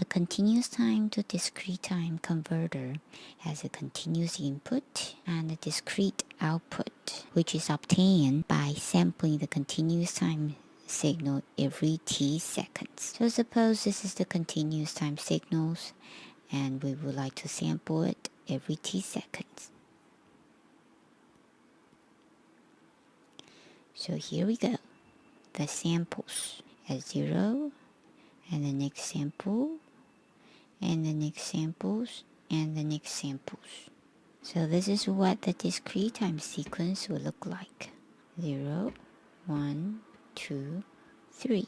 A continuous time to discrete time converter has a continuous input and a discrete output, which is obtained by sampling the continuous time signal every t seconds. So suppose this is the continuous time signals and we would like to sample it every t seconds. So here we go. The samples at 0 and the next sample and the next samples and the next samples. So this is what the discrete time sequence will look like. 0, 1, 2, 3.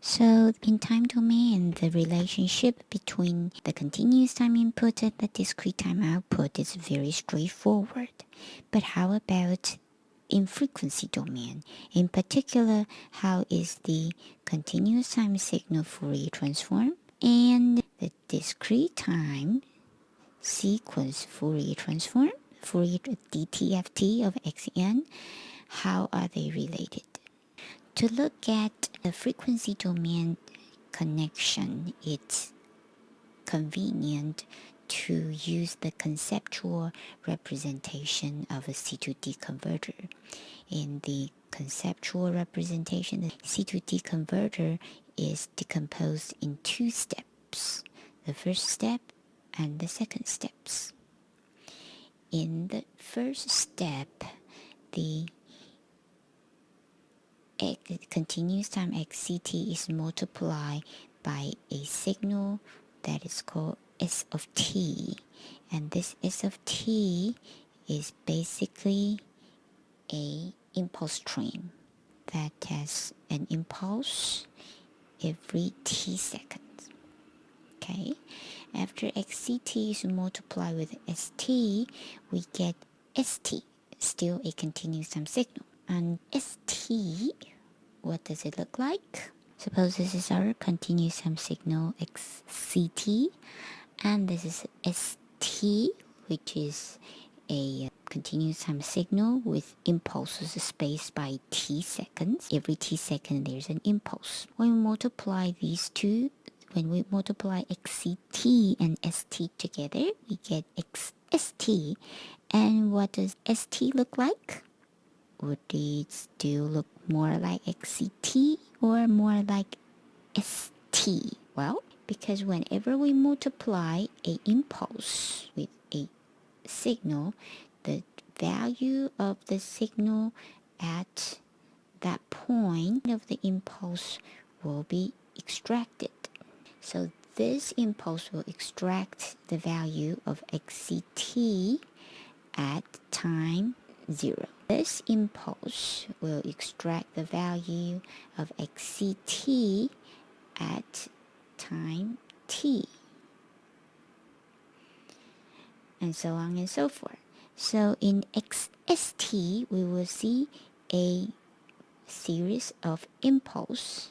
So in time domain, the relationship between the continuous time input and the discrete time output is very straightforward. But how about in frequency domain? In particular, how is the continuous time signal Fourier transform and the discrete time sequence Fourier transform, Fourier DTFT of xn, how are they related? To look at the frequency domain connection, it's convenient to use the conceptual representation of a C2D converter. In the conceptual representation, the C2D converter is decomposed in two steps, the first step and the second steps. In the first step, the continuous time xct is multiplied by a signal that is called S of t, and this S of t is basically a impulse stream that has an impulse every t seconds. Okay, after xct is multiplied with st, we get st, still a continuous time signal. And st, what does it look like? Suppose this is our continuous time signal xct, and this is st, which is a continuous time signal with impulses spaced by t seconds. Every t second there's an impulse. When we multiply these two, when we multiply xct and st together, we get xst. And what does st look like? Would it still look more like xct or more like st? Well, because whenever we multiply a impulse with a signal, the value of the signal at that point of the impulse will be extracted. So this impulse will extract the value of xct at time 0. This impulse will extract the value of xct at time t, and so on and so forth. So in xst, we will see a series of impulse,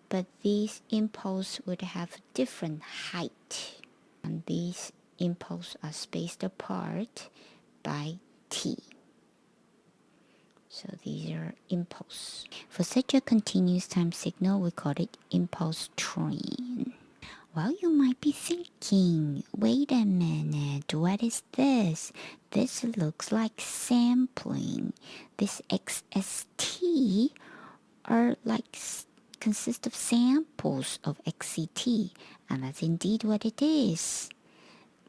but these impulse would have different height, and these impulse are spaced apart by t. So these are impulse. For such a continuous time signal, we call it impulse train. Well, you might be thinking, wait a minute, what is this? This looks like sampling. This xst are like consist of samples of xct, and that's indeed what it is.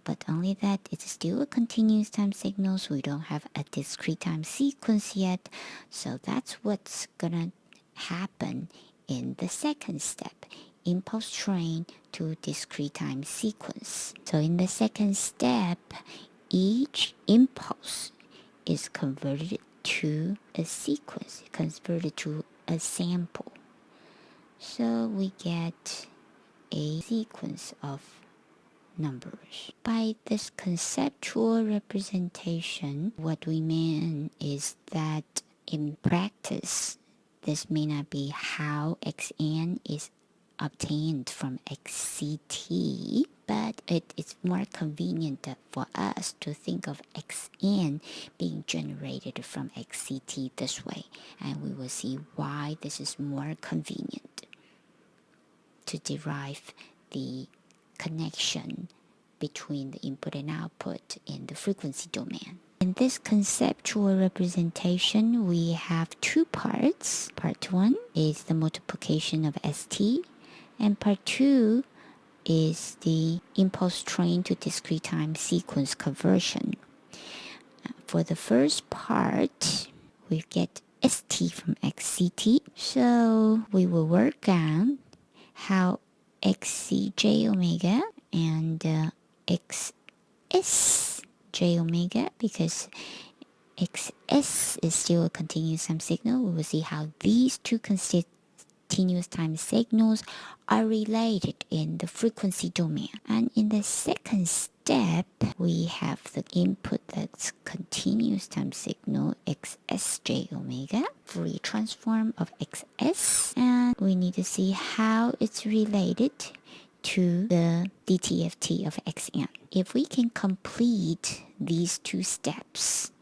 But only that it's still a continuous time signal, so we don't have a discrete time sequence yet. So that's what's gonna happen in the second step, impulse train to discrete time sequence. So in the second step, each impulse is converted to a sequence, converted to a sample. So we get a sequence of numbers. By this conceptual representation, what we mean is that in practice, this may not be how xn is obtained from xct, but it is more convenient for us to think of xn being generated from xct this way, and we will see why this is more convenient. to derive the connection between the input and output in the frequency domain. In this conceptual representation, we have two parts. Part 1 is the multiplication of ST, and part 2 is the impulse train to discrete time sequence conversion. For the first part, we get ST from XCT. So we will work on how XCJ omega and XS J omega, because XS is still a continuous time signal. We will see how these two continuous time signals are related in the frequency domain. And in the second step, we have the input that's continuous time signal XSJ omega, Fourier transform of XS, and we need to see how it's related to the DTFT of XN. If we can complete these two steps,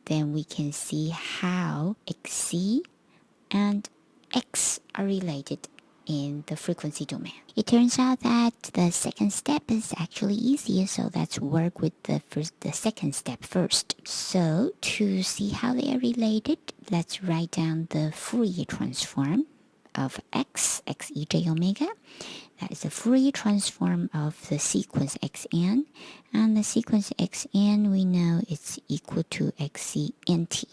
then we can see how XC and X are related in the frequency domain. It turns out that the second step is actually easier, so let's work with the second step first. So to see how they are related, let's write down the Fourier transform of XEJ omega. That is the Fourier transform of the sequence Xn, and the sequence Xn we know it's equal to XCNT.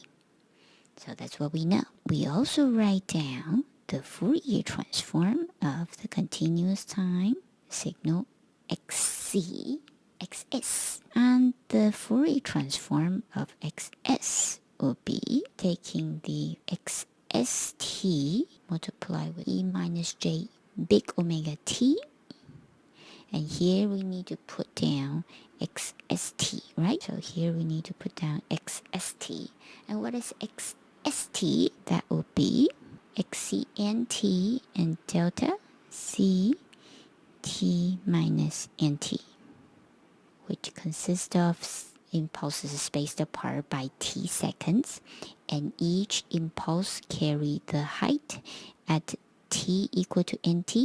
So that's what we know. We also write down the Fourier transform of the continuous time signal XC, XS. And the Fourier transform of XS will be taking the XST multiplied with E minus J big omega t. And here we need to put down XST, right? So here we need to put down XST. And what is XST? That will be XCNT and delta CT minus NT, which consists of impulses spaced apart by t seconds, and each impulse carry the height at t equal to nt.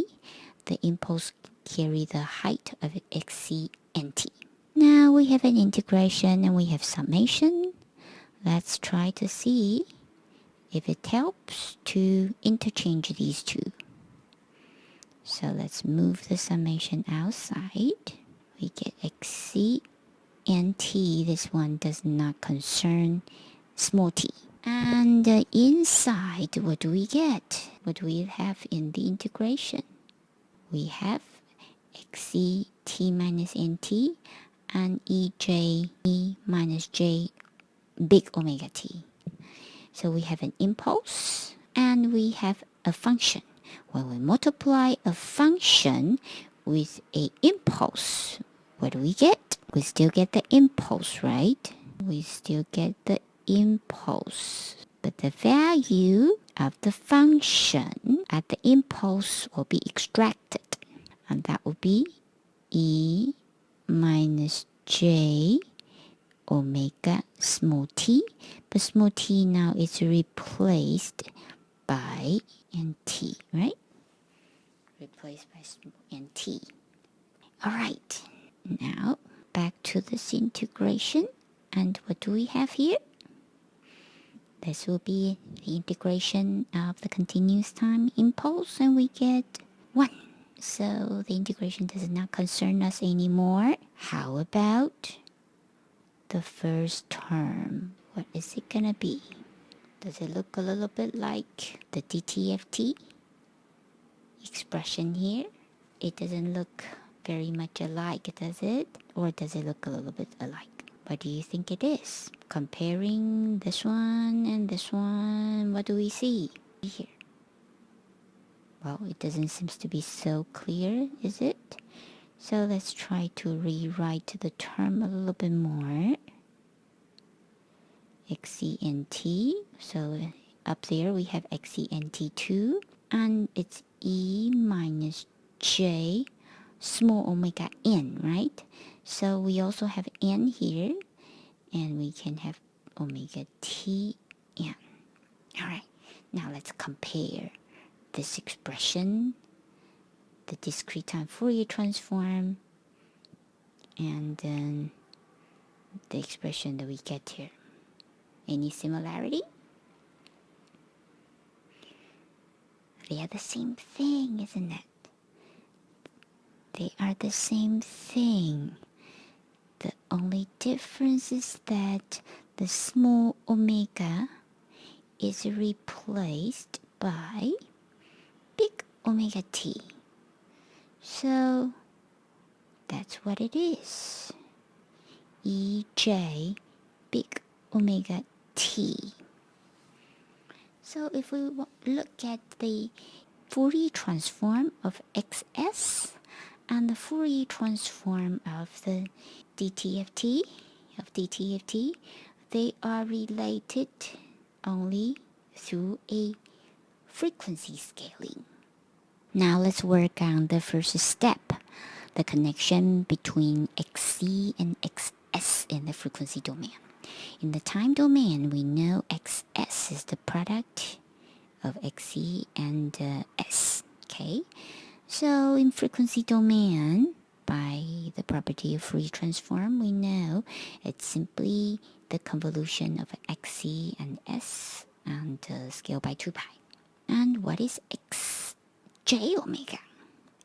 The impulse carry the height of XCNT. Now we have an integration and we have summation. Let's try to see if it helps to interchange these two. So let's move the summation outside. We get XCNT. This one does not concern small t. And inside, what do we get? What do we have in the integration? We have XCT minus NT and EJ E minus J big omega t. So we have an impulse and we have a function. When we multiply a function with an impulse, what do we get? We still get the impulse, right? We still get the impulse. But the value of the function at the impulse will be extracted. And that will be E minus J omega small t. But small t now is replaced by NT, right? Replaced by NT. Alright, now back to this integration. And what do we have here? This will be the integration of the continuous time impulse, and we get 1. So the integration does not concern us anymore. How about the first term? What is it gonna be? Does it look a little bit like the DTFT expression here? It doesn't look very much alike, does it? Or does it look a little bit alike? What do you think it is? Comparing this one and this one, what do we see here? Well, it doesn't seem to be so clear, is it? So let's try to rewrite the term a little bit more. XCNT. So up there we have XCNT2, and it's E minus J small omega n, right? So we also have n here, and we can have omega t n. All right, now let's compare this expression the discrete time Fourier transform, and then the expression that we get here. Any similarity? They are the same thing, isn't it? They are the same thing. The only difference is that the small omega is replaced by big omega t. So that's what it is. Ej big omega t. So if we look at the Fourier transform of xs and the Fourier transform of the dT of t, they are related only through a frequency scaling. Now let's work on the first step, the connection between xc and xs in the frequency domain. In the time domain, we know xs is the product of xc and s. Okay, so in frequency domain, by the property of Fourier transform, we know it's simply the convolution of xc and s and scaled by 2 pi. And what is xj omega?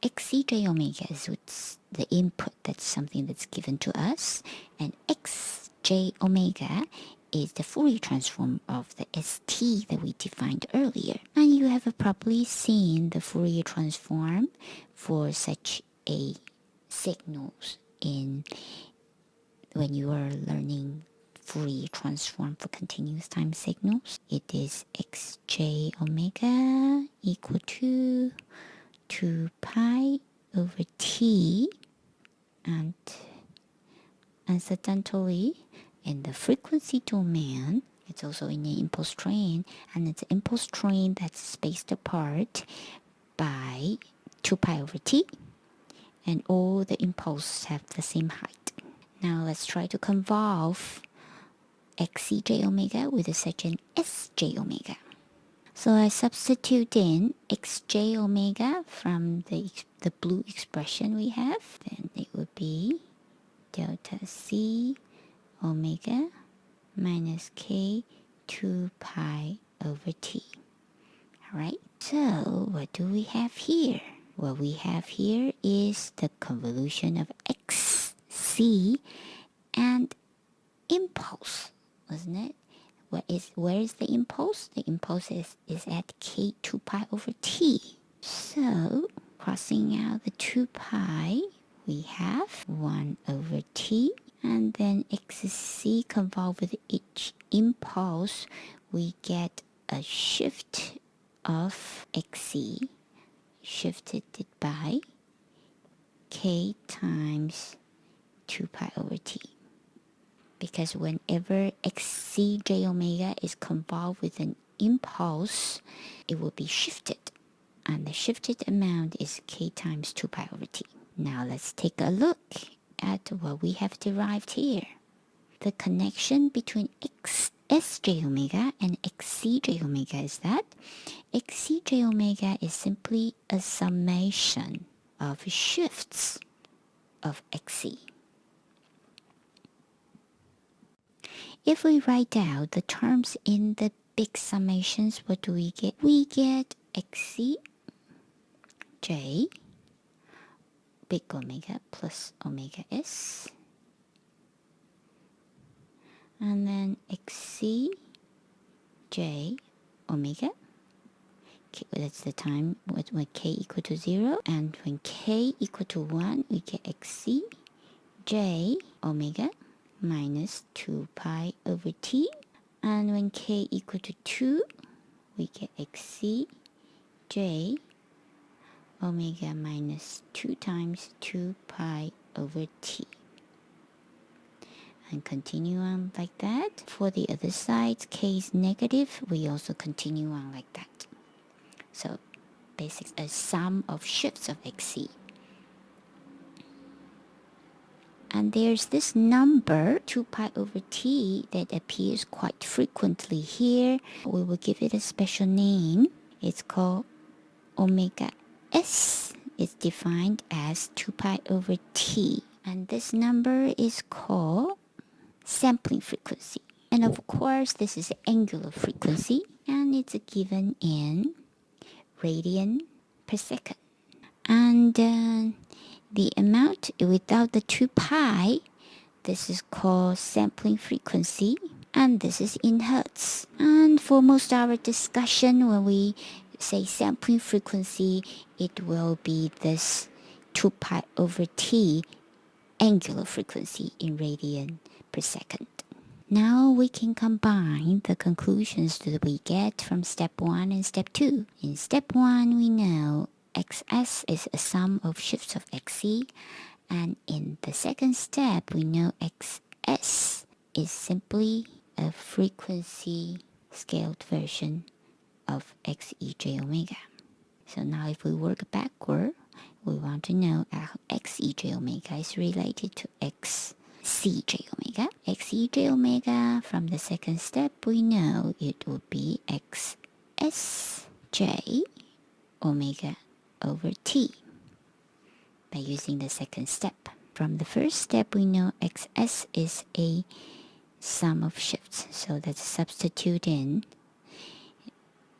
Xcj omega is what's the input, that's something that's given to us, and xj omega is the Fourier transform of the st that we defined earlier. And you have probably seen the Fourier transform for such a signals in when you are learning Fourier transform for continuous time signals. It is xj omega equal to 2 pi over t, and incidentally in the frequency domain it's also in the impulse train, and it's an impulse train that's spaced apart by 2 pi over t, and all the impulses have the same height. Now let's try to convolve xcj omega with such an sj omega. So I substitute in xj omega from the blue expression we have. Then it would be delta c omega minus k 2 pi over t. Alright, so what do we have here? What we have here is the convolution of xc and impulse, wasn't it? Where is the impulse? The impulse is at k 2 pi over t. So crossing out the 2 pi, we have 1 over t, and then xc convolved with each impulse, we get a shift of xc shifted by k times 2 pi over t. Because whenever xcj omega is convolved with an impulse, it will be shifted, and the shifted amount is k times 2 pi over t. Now let's take a look at what we have derived here. The connection between sj omega and xcj omega is that xcj omega is simply a summation of shifts of xc. If we write out the terms in the big summations, what do we get? We get xc j big omega plus omega s, and then xc j omega. That's the time when k equal to 0, and when k equal to 1, we get xc j omega minus 2 pi over t, and when k equal to 2, we get xc j omega minus 2 times 2 pi over t. And continue on like that. For the other sides, k is negative, we also continue on like that. So basically a sum of shifts of xc. And there's this number 2 pi over t that appears quite frequently here. We will give it a special name. It's called omega s is defined as 2 pi over t. And this number is called sampling frequency. And of course, this is angular frequency, and it's given in radian per second. And the amount without the 2 pi, this is called sampling frequency, and this is in hertz. And for most of our discussion, when we say sampling frequency, it will be this 2 pi over t angular frequency in radian per second. Now we can combine the conclusions that we get from step 1 and step 2. In step 1, we know xs is a sum of shifts of xc, and in the second step, we know xs is simply a frequency scaled version of xej omega. So now if we work backward, we want to know how xej omega is related to xcj omega. Xej omega, from the second step, we know it would be xsj omega over t by using the second step. From the first step, we know xs is a sum of shifts. So let's substitute in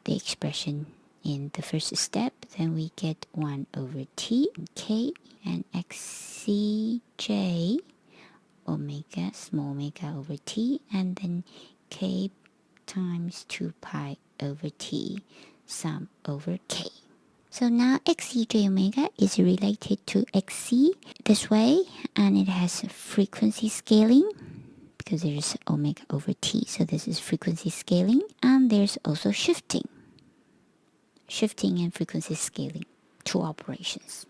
the expression in the first step. Then we get 1 over t, k, and xcj omega, small omega over t, and then k times 2 pi over t, sum over k. So now xcj omega is related to xc this way, and it has frequency scaling because there's omega over t, so this is frequency scaling, and there's also shifting and frequency scaling, two operations.